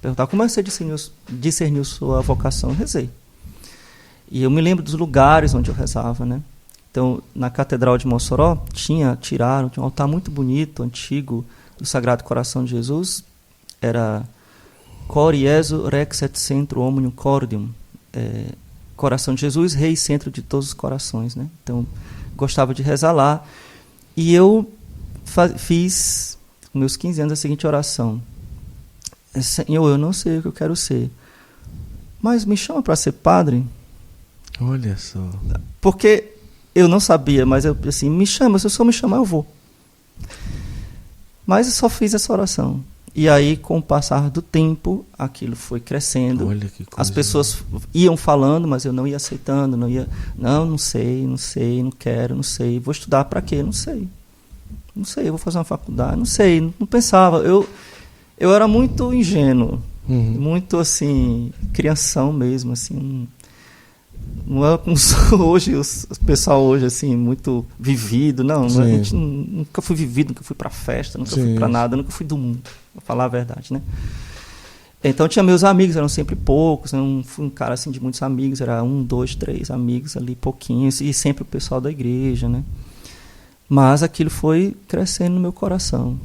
Perguntar como é que você discerniu sua vocação. Eu rezei. E eu me lembro dos lugares onde eu rezava, né? Então, na Catedral de Mossoró, tinha um altar muito bonito, antigo, do Sagrado Coração de Jesus. Era Cor Jesu Rex et Centro Omnium Cordium. Coração de Jesus, Rei e Centro de todos os corações, né? Então, gostava de rezar lá. E eu fiz, com meus 15 anos, a seguinte oração. Senhor, eu não sei o que eu quero ser, mas me chama para ser padre. Olha só. Porque eu não sabia, mas eu assim, me chama, se o senhor me chamar, eu vou. Mas eu só fiz essa oração. E aí, com o passar do tempo, aquilo foi crescendo. Olha que coisa. As pessoas iam falando, mas eu não ia aceitando, não sei, não quero, não sei. Vou estudar para quê? Não sei, eu vou fazer uma faculdade, não sei, não pensava. Eu era muito ingênuo, muito assim, crianção mesmo, assim. Não é como hoje, o pessoal hoje, assim, muito vivido. Não, a gente nunca fui vivido, nunca fui pra festa, nunca fui pra nada, nunca fui do mundo, pra falar a verdade, né? Então tinha meus amigos, eram sempre poucos, eu não fui um cara assim de muitos amigos, era 1, 2, 3 amigos ali, pouquinhos, e sempre o pessoal da igreja, né? Mas aquilo foi crescendo no meu coração.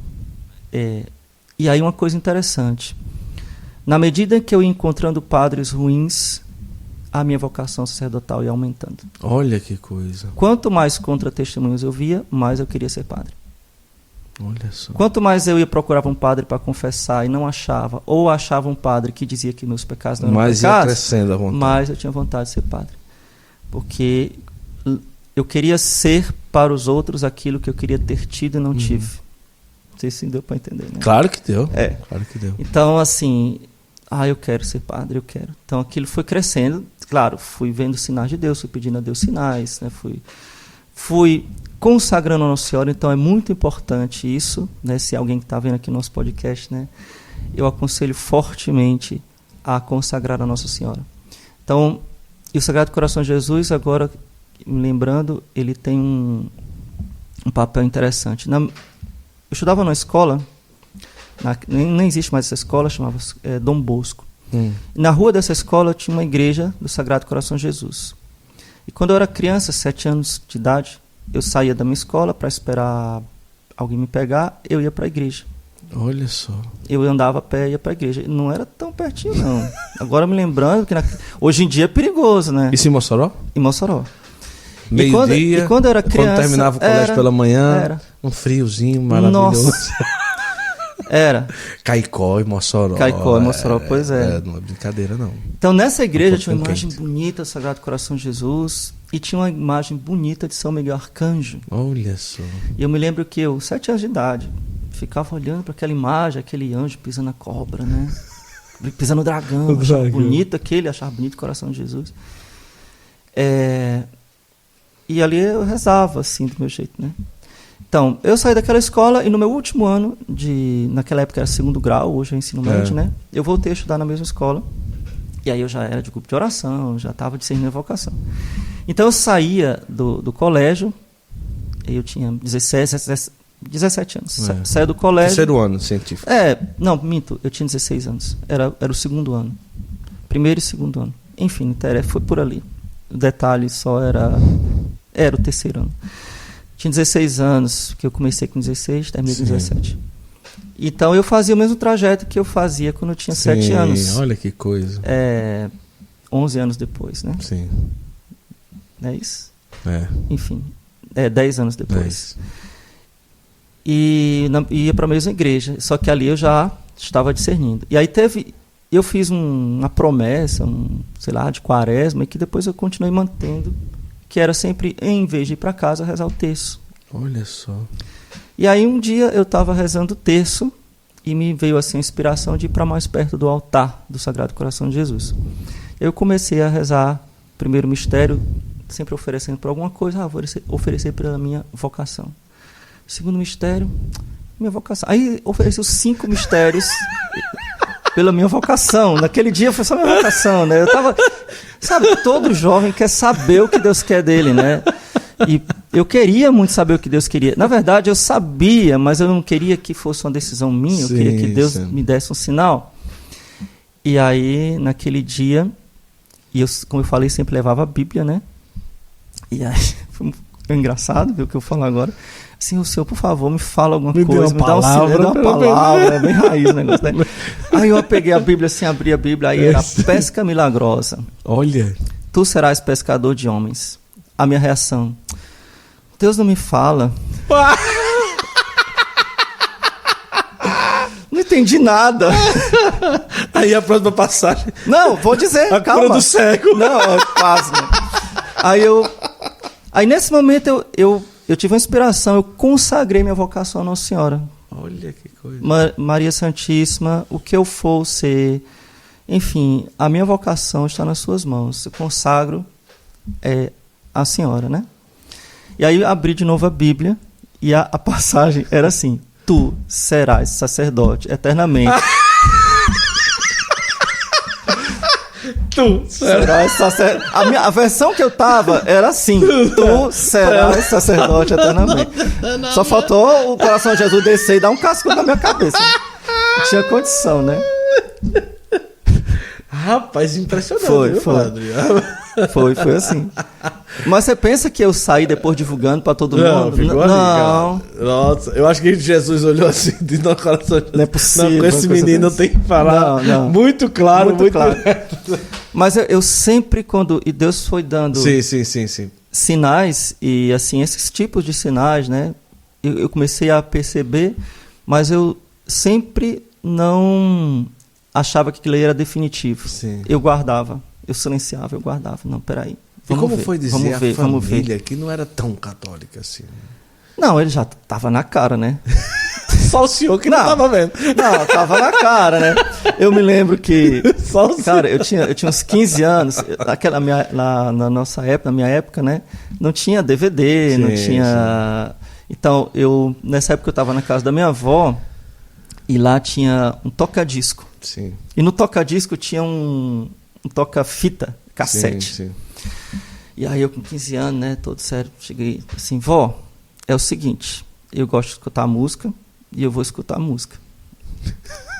E aí uma coisa interessante, na medida que eu ia encontrando padres ruins, a minha vocação sacerdotal ia aumentando. Olha que coisa. Quanto mais contra-testemunhos eu via, mais eu queria ser padre. Olha só. Quanto mais eu ia procurar um padre para confessar e não achava, ou achava um padre que dizia que meus pecados não eram mais pecados, ia crescendo a vontade. mais eu tinha vontade de ser padre. Porque eu queria ser para os outros aquilo que eu queria ter tido e não tive. Não sei se deu para entender, né? Claro que deu. Claro que deu. Então, assim, eu quero ser padre, eu quero. Então, aquilo foi crescendo. Claro, fui vendo sinais de Deus, fui pedindo a Deus sinais, né? Fui consagrando a Nossa Senhora. Então, é muito importante isso, né? Se alguém que está vendo aqui o nosso podcast, né? Eu aconselho fortemente a consagrar a Nossa Senhora. Então, e o Sagrado Coração de Jesus, agora, me lembrando, ele tem um papel interessante. Eu estudava numa escola, nem existe mais essa escola, chamava-se Dom Bosco. Na rua dessa escola tinha uma igreja do Sagrado Coração de Jesus. E quando eu era criança, 7 anos de idade, eu saía da minha escola para esperar alguém me pegar, eu ia para a igreja. Olha só. Eu andava a pé e ia para a igreja. Não era tão pertinho, não. Agora me lembrando que hoje em dia é perigoso, né? Isso em Mossoró? Em Mossoró. Meio-dia, e quando eu era criança, quando terminava o colégio pela manhã, um friozinho maravilhoso. Nossa. Era. Caicó e Mossoró. Pois é. Não é brincadeira, não. Então, nessa igreja tinha uma imagem bonita do Sagrado Coração de Jesus e tinha uma imagem bonita de São Miguel Arcanjo. Olha só. E eu me lembro que eu, 7 anos de idade, ficava olhando para aquela imagem, aquele anjo pisando na cobra, né? Pisando no dragão. Achava bonito aquele, achava bonito o Coração de Jesus. E ali eu rezava, assim, do meu jeito, né? Então, eu saí daquela escola e no meu último ano, naquela época era 2º grau, hoje é ensino médio, né? Eu voltei a estudar na mesma escola. E aí eu já era de grupo de oração, já estava discernindo a vocação. Então eu saía do colégio, eu tinha 17 anos. Saía do colégio. 3º ano científico. Não, minto, eu tinha 16 anos. Era o 2º ano. 1º e 2º ano. Enfim, foi por ali. O detalhe só era o 3º ano. Tinha 16 anos, que eu comecei com 16, terminei com 17. Então eu fazia o mesmo trajeto que eu fazia quando eu tinha 7 anos. Olha que coisa. 11 anos depois, né? Sim. Não é isso? Enfim, 10 anos depois. E ia para a mesma igreja, só que ali eu já estava discernindo. E aí eu fiz uma promessa, de quaresma, e que depois eu continuei mantendo, que era sempre, em vez de ir para casa, rezar o terço. Olha só. E aí um dia eu estava rezando o terço e me veio assim a inspiração de ir para mais perto do altar do Sagrado Coração de Jesus. Eu comecei a rezar o primeiro mistério, sempre oferecendo por alguma coisa, vou oferecer pela minha vocação. Segundo mistério, minha vocação. Aí ofereci os 5 mistérios pela minha vocação. Naquele dia foi só minha vocação, né? Eu tava... Sabe, todo jovem quer saber o que Deus quer dele, né? E eu queria muito saber o que Deus queria. Na verdade, eu sabia, mas eu não queria que fosse uma decisão minha. Eu queria que Deus me desse um sinal. E aí, naquele dia, como eu falei, sempre levava a Bíblia, né? E aí, foi engraçado, viu o que eu falo agora. Assim, o senhor, por favor, me fala alguma coisa, me dá uma palavra, é bem raiz o negócio, né? Aí eu peguei a Bíblia, assim, abri a Bíblia, aí era pesca milagrosa. Olha. Tu serás pescador de homens. A minha reação, Deus não me fala. Não entendi nada. Aí a próxima passagem. Não, vou dizer, a calma. Cura do cego. Não, quase. Né? Aí nesse momento eu tive uma inspiração, eu consagrei minha vocação a Nossa Senhora. Olha que coisa. Maria Santíssima, o que eu for ser, enfim, a minha vocação está nas suas mãos. Eu consagro a Senhora, né? E aí abri de novo a Bíblia e a passagem era assim: tu serás sacerdote eternamente. Tu serás sacerdote. A versão que eu tava era assim: tu serás sacerdote eternamente. Só faltou o coração de Jesus descer e dar um casco na minha cabeça. Não tinha condição, né? Rapaz, impressionante. Foi assim. Mas você pensa que eu saí depois divulgando pra todo mundo? Não. Nossa, eu acho que Jesus olhou assim de no coração. Não é possível. Não, com esse menino tem que falar. Não. Muito claro. Mas eu sempre, e Deus foi dando sim. sinais, e assim, esses tipos de sinais, né? Eu comecei a perceber, mas eu sempre não achava que aquilo era definitivo. Sim. Eu guardava, eu silenciava, eu guardava. Não, peraí. E como foi dizer a família que não era tão católica assim? Não, ele já tava na cara, né? Só o senhor que não tava vendo. Não, tava na cara, né? Eu me lembro que... Cara, eu tinha uns 15 anos. Na nossa época, na minha época, né? Não tinha DVD, não tinha... Sim. Então, nessa época eu tava na casa da minha avó e lá tinha um toca-disco. Sim. E no toca-disco tinha um toca-fita, cassete. Sim. E aí eu com 15 anos, né, todo sério, cheguei assim: vó, é o seguinte, eu gosto de escutar música e eu vou escutar música.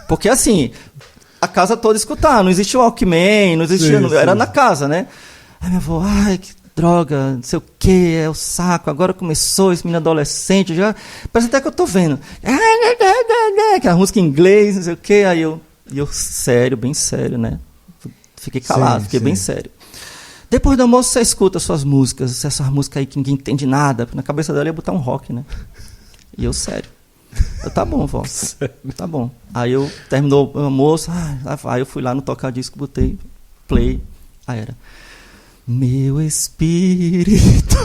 Porque assim, a casa toda escutava, não existia o Walkman, não existia, era na casa, né? Aí minha avó, ai, que droga, não sei o que, é o saco, agora começou esse menino adolescente, já parece até que eu tô vendo. Aquela música em inglês, não sei o que, aí eu sério, bem sério, né? Fiquei calado, fiquei bem sério. Depois do almoço você escuta suas músicas, essas músicas aí que ninguém entende nada. Na cabeça dela ia botar um rock, né? E eu, sério. Tá bom, vó. Tá bom. Aí terminou o almoço, aí eu fui lá no toca-disco, botei play. Aí era: meu espírito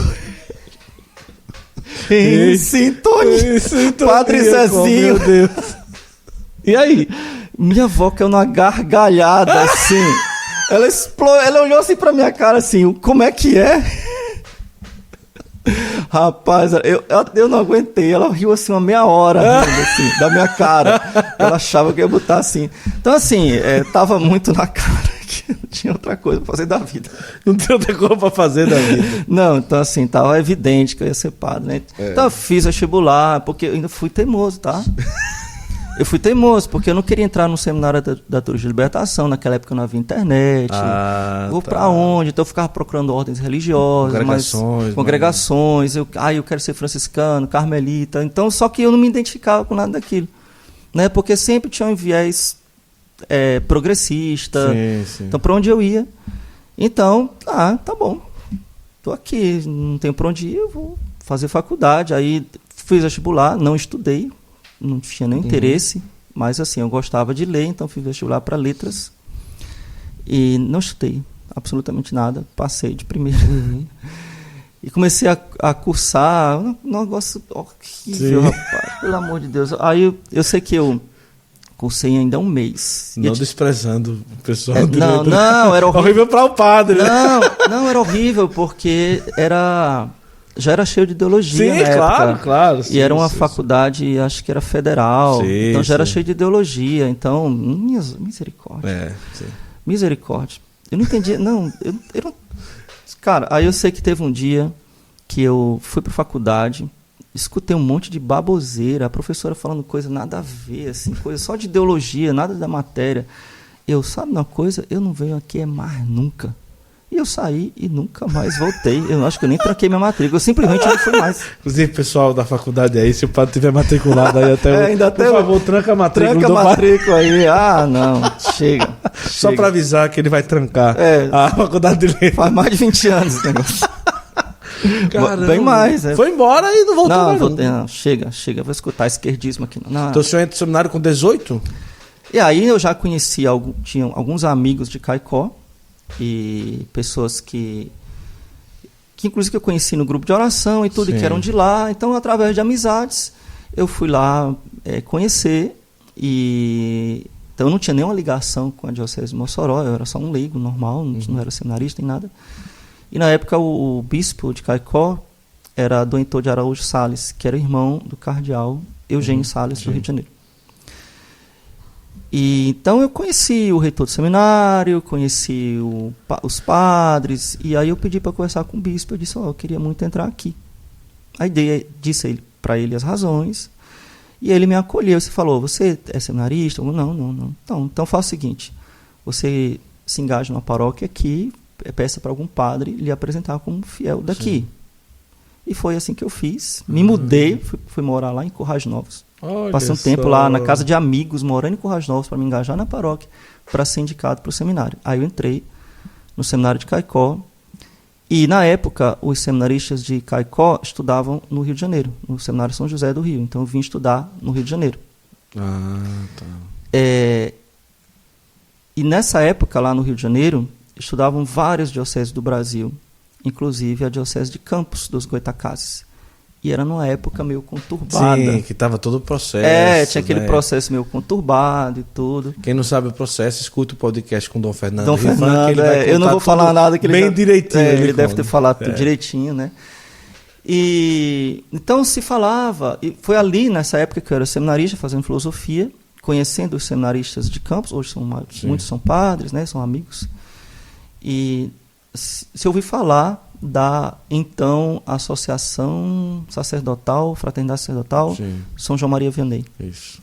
em sintonia. Padre Zezinho. Meu Deus. E aí? Minha avó caiu numa gargalhada assim. Ela olhou assim pra minha cara assim: como é que é? Rapaz, eu não aguentei. Ela riu assim uma meia hora rindo, assim, da minha cara. Ela achava que eu ia botar assim. Então assim, tava muito na cara que não tinha outra coisa pra fazer da vida. Não tinha outra coisa pra fazer da vida. Não, então assim, tava evidente que eu ia ser padre, né? Então eu fiz vestibular, porque eu ainda fui teimoso, tá? Eu fui teimoso, porque eu não queria entrar no seminário da Torre de Libertação. Naquela época não havia internet. Vou pra onde? Então eu ficava procurando ordens religiosas. Congregações. Eu quero ser franciscano, carmelita. Então, só que eu não me identificava com nada daquilo. Né? Porque sempre tinha um viés progressista. Sim. Então, pra onde eu ia? Então, tá bom. Tô aqui, não tenho pra onde ir, eu vou fazer faculdade. Aí fiz vestibular, não estudei. Não tinha nenhum interesse, mas assim, eu gostava de ler, então fiz vestibular para letras e não estudei absolutamente nada, passei de primeira. E comecei a cursar, um negócio horrível, rapaz, pelo amor de Deus. Aí eu sei que eu cursei ainda um mês. Não desprezando o pessoal. Não, era horrível. Horrível para o padre, né? Não, era horrível porque já era cheio de ideologia. Sim, na época. Claro. E era uma faculdade, acho que era federal. Então já era cheio de ideologia. Então, misericórdia. Misericórdia. Eu não entendia. Não. Cara, aí eu sei que teve um dia que eu fui pra faculdade, escutei um monte de baboseira, a professora falando coisa nada a ver, assim, coisa só de ideologia, nada da matéria. sabe uma coisa? Eu não venho aqui mais nunca. E eu saí e nunca mais voltei. Eu acho que eu nem tranquei minha matrícula. Eu simplesmente não fui mais. Inclusive, pessoal da faculdade aí, se o padre tiver matriculado aí até ainda por favor, tranca a matrícula. Tranca a matrícula aí. Ah, não. Chega. Só para avisar que ele vai trancar a faculdade de letras. Faz mais de 20 anos esse negócio. Caramba. Bem mais. Foi embora e não voltou mais. Não, chega. Vou escutar esquerdismo aqui. Não. Então o senhor entra no seminário com 18? E aí eu já conheci, tinha alguns amigos de Caicó e pessoas que inclusive que eu conheci no grupo de oração e tudo, e que eram de lá. Então, através de amizades, eu fui lá conhecer. Então, eu não tinha nenhuma ligação com a Diocese de Mossoró, eu era só um leigo normal, não era seminarista nem nada. E na época o bispo de Caicó era Dom Heitor de Araújo Sales, que era irmão do cardeal Eugênio Sales, do Rio de Janeiro. E então eu conheci o reitor do seminário, conheci os padres, e aí eu pedi para conversar com o bispo. Eu disse, eu queria muito entrar aqui. Aí disse para ele as razões, e ele me acolheu. Você falou, você é seminarista? Eu, não. Então faça o seguinte, você se engaja numa paróquia aqui, peça para algum padre lhe apresentar como fiel daqui. Sim. E foi assim que eu fiz. Me mudei, fui morar lá em Currais Novos. Passei um tempo lá na casa de amigos, morando em Currais Novos, para me engajar na paróquia, para ser indicado para o seminário. Aí eu entrei no seminário de Caicó. E, na época, os seminaristas de Caicó estudavam no Rio de Janeiro, no Seminário São José do Rio. Então, eu vim estudar no Rio de Janeiro. Tá. E, nessa época, lá no Rio de Janeiro, estudavam várias dioceses do Brasil, inclusive a Diocese de Campos, dos Goitacazes. E era numa época meio conturbada. Sim, que estava todo o processo. Tinha aquele processo meio conturbado e tudo. Quem não sabe o processo, escuta o podcast com Dom Fernando. Dom Fernando, eu não vou falar nada que ele bem direitinho. Ele deve ter falado tudo direitinho, né? E então se falava, e foi ali nessa época que eu era seminarista, fazendo filosofia, conhecendo os seminaristas de Campos, hoje muitos são padres, né? São amigos. E se ouvi falar da, então, Associação Sacerdotal, Fraternidade Sacerdotal, São João Maria Vianney. Isso.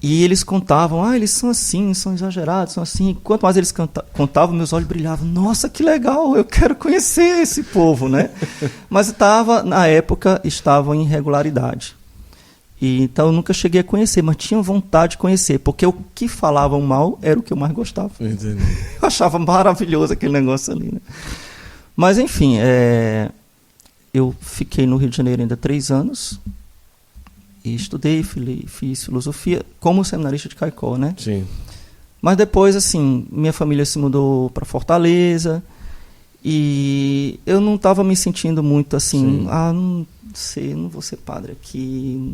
E eles contavam, eles são assim, são exagerados, são assim. Quanto mais eles contavam, meus olhos brilhavam. Nossa, que legal, eu quero conhecer esse povo, né? Mas na época, estavam em irregularidade. E, então, eu nunca cheguei a conhecer, mas tinha vontade de conhecer, porque o que falavam mal era o que eu mais gostava. Entendi. Eu achava maravilhoso aquele negócio ali, né? Mas, enfim, eu fiquei no Rio de Janeiro ainda 3 anos e estudei, fiz filosofia como seminarista de Caicó, né? Sim. Mas depois, assim, minha família se mudou para Fortaleza e eu não estava me sentindo muito assim, não sei, não vou ser padre aqui.